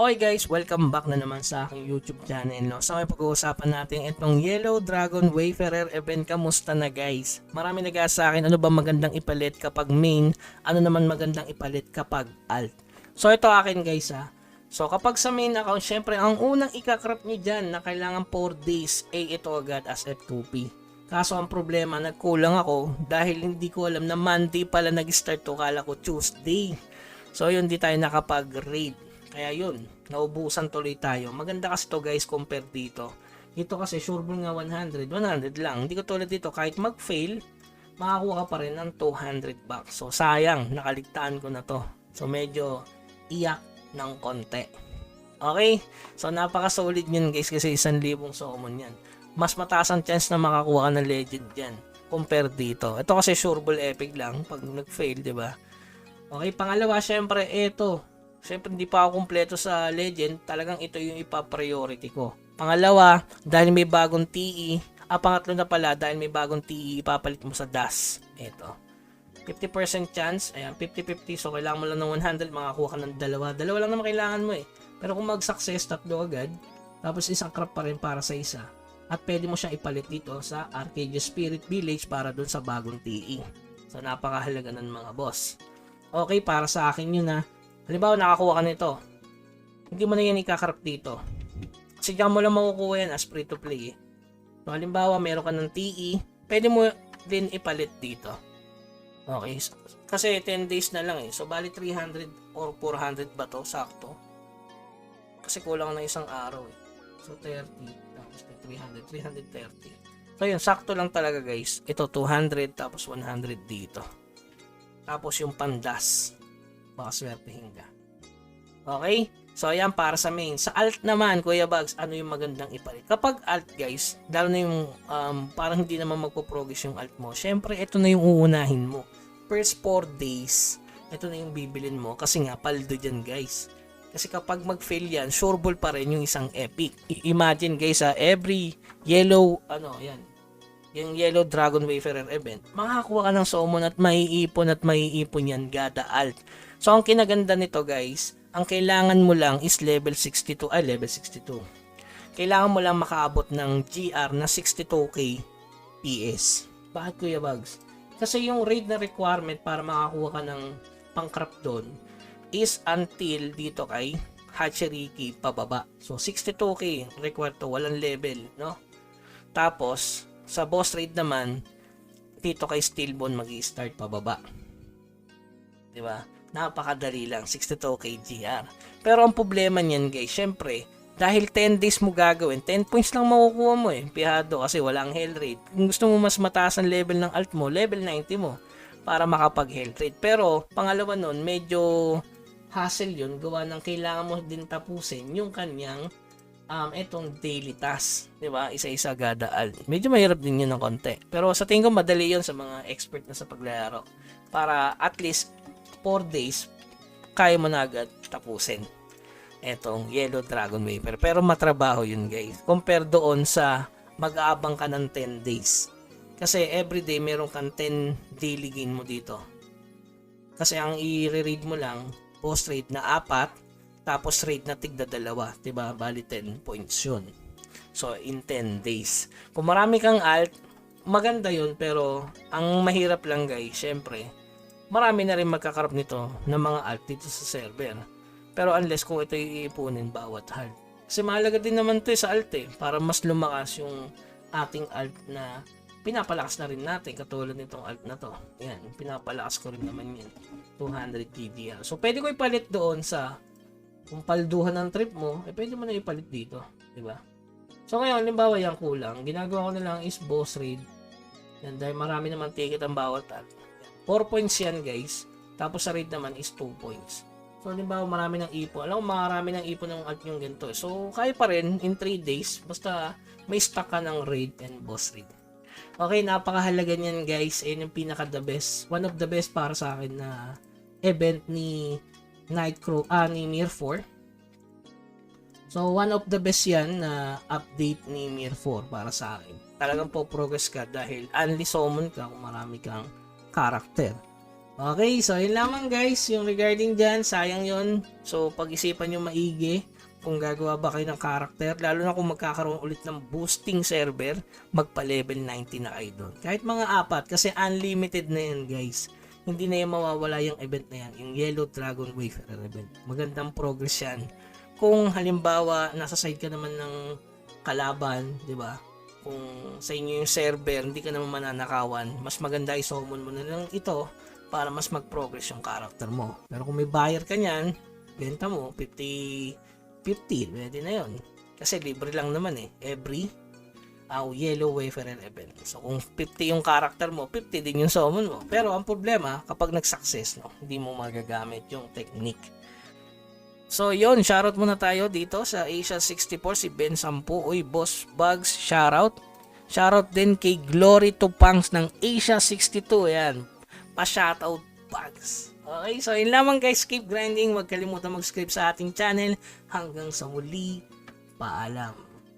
Okay guys, welcome back na naman sa aking YouTube channel. No? So may pag-uusapan natin itong Yellow Dragon Wayfarer event. Kamusta na guys? Marami nag-aasa sa akin ano ba magandang ipalit kapag main, ano naman magandang ipalit kapag alt. So ito akin guys ha. So kapag sa main account, syempre ang unang ikakrap nyo dyan na kailangan 4 days, ito agad as F2P. Kaso ang problema, nagkulang ako dahil hindi ko alam na Monday pala nag-start to, kala ko Tuesday. So yun, di tayo nakapag-raid. Kaya yun, naubusan tuloy tayo. Maganda kasi to guys compare dito. Dito kasi sureball nga 100 lang. Hindi ko tulad dito, kahit mag-fail, makakuha ka pa rin ng 200 bucks. So sayang, nakaligtaan ko na to. So medyo iyak ng konti. Okay? So napaka-solid yun guys kasi 1,000 summon yan. Mas mataas ang chance na makakuha ka ng legend yan compare dito. Ito kasi sureball epic lang pag nag-fail, di ba? Okay, pangalawa, syempre ito. Syempre hindi pa ako kumpleto sa legend, talagang ito yung ipa-priority ko. Pangalawa, dahil may bagong TE, pangatlo na pala, dahil may bagong TE, ipapalit mo sa DAS. Ito. 50% chance, ayan, 50-50, so kailangan mo lang ng 100, makakuha ka ng dalawa. Dalawa lang naman kailangan mo eh. Pero kung mag-success, tatlo agad, tapos isang crop pa rin para sa isa. At pwede mo siyang ipalit dito sa Arcadia Spirit Village para dun sa bagong TE. So napakahalaga ng mga boss. Okay, para sa akin yun ha. Halimbawa, nakakuha ka nito. Hindi mo na yan ikakarap dito. Kasi diyan mo lang makukuha yan as free to play. So, halimbawa, meron ka ng TE, pwede mo din ipalit dito. Okay. Kasi 10 days na lang eh. So, bali 300 or 400 ba to? Sakto. Kasi kulang na isang araw eh. So, 30. Tapos 300. 330. So, yun. Sakto lang talaga guys. Ito 200 tapos 100 dito. Tapos yung pandas. Baka swertehin ka. Okay? So, ayan para sa main. Sa alt naman, Kuya Bugs, ano yung magandang ipalit? Kapag alt, guys, lalo na yung parang hindi naman magpo-progress yung alt mo, syempre, ito na yung uunahin mo. First 4 days, ito na yung bibilin mo. Kasi nga, paldo dyan, guys. Kasi kapag mag-fail yan, sureball pa rin yung isang epic. Imagine, guys, every yellow, yung Yellow Dragon Wayfarer event, makakuha ka ng summon at maiipon yan gada alt. So, ang kinaganda nito guys, ang kailangan mo lang is level 62. Kailangan mo lang makaabot ng GR na 62k PS. Bakit Kuya Bugs? Kasi yung raid na requirement para makakuha ka ng pangcraft doon is until dito kay Hatcheriki pababa. So, 62k required to, walang level, no? Tapos, sa boss raid naman, dito kay Steelbone magi-start pababa. 'Di ba? Napakadali lang, 62k GR. Pero ang problema niyan, guys, syempre, dahil 10 days mo gagawin, 10 points lang makukuha mo eh. Pihado kasi walang hell rate. Kung gusto mo mas mataas ang level ng alt mo, level 90 mo para makapag hell rate. Pero pangalawa nun, medyo hassle 'yun, gawa ng kailangan mo din tapusin yung kanyang itong daily task, 'di ba? Isa-isa gada alt. Medyo mahirap din 'yun ng konti. Pero sa tingin ko madali 'yun sa mga expert na sa paglalaro. Para at least 4 days kaya mo na agad tapusin etong Yellow Dragon Wayfarer. Pero matrabaho 'yun, guys. Compare doon sa mag-aabang ka ng 10 days. Kasi everyday meron kang 10 daily gain mo dito. Kasi ang i-read mo lang post raid na 4 tapos rate na tigda 2, 'di ba? Bali 10 points 'yun. So in 10 days. Kung marami kang alt, maganda 'yun, pero ang mahirap lang guys, syempre, marami na rin magkakarap nito ng mga alt dito sa server. Pero unless kung ito iipunin bawat halt. Kasi mahalaga din naman 'to sa alt para mas lumakas yung ating alt na pinapalakas na rin natin katulad nitong alt na to. Yan, pinapalakas ko rin naman 'yan. 200 GDR. So pwede ko ipalit doon sa kung palduhan ng trip mo, pwede mo na ipalit dito, di ba? So ngayon, halimbawa yung kulang, ginagawa ko na lang is boss raid. Yan, dahil marami naman ticket ang bawat alt. 4 points yan guys, tapos sa raid naman is 2 points. So halimbawa marami ng ipon, alam mo marami ng ipon ng alt yung ganito. So kaya pa rin in 3 days, basta may stock ka ng raid and boss raid. Okay, napakahalaga niyan guys, yun yung pinaka the best, one of the best para sa akin na event ni Nightcrow ni Mir 4. So one of the best yan na update ni Mir 4 para sa akin. Talagang po progress ka dahil only summon ka kung marami kang karakter. Okay, so yun lamang guys yung regarding dyan, sayang yun. So pag-isipan nyo maigi kung gagawa ba kayo ng character, lalo na kung magkakaroon ulit ng boosting server, magpa level 90 na kayo doon. Kahit mga 4 kasi unlimited na yan guys. Hindi na yan mawawala yung event na yan, yung Yellow Dragon Wayfarer event. Magandang progress yan. Kung halimbawa nasa side ka naman ng kalaban, di ba? Kung sa inyo yung server, hindi ka naman mananakawan, mas maganda i-summon mo na lang ito para mas mag-progress yung character mo. Pero kung may buyer ka niyan, benta mo 50 pwede na yun. Kasi libre lang naman every Yellow Wayfarer event. So kung 50 yung character mo, 50 din yung summon mo. Pero ang problema, kapag nag-success, hindi mo magagamit yung technique. So yon, shoutout muna tayo dito sa Asia 64, si Ben Sampu. Uy, Boss Bugs, shoutout. Shoutout din kay Glory to Punks ng Asia 62. Ayan, pa-shoutout Bugs. Okay, so yun lamang guys, keep grinding. Huwag kalimutan mag-subscribe sa ating channel. Hanggang sa muli, paalam.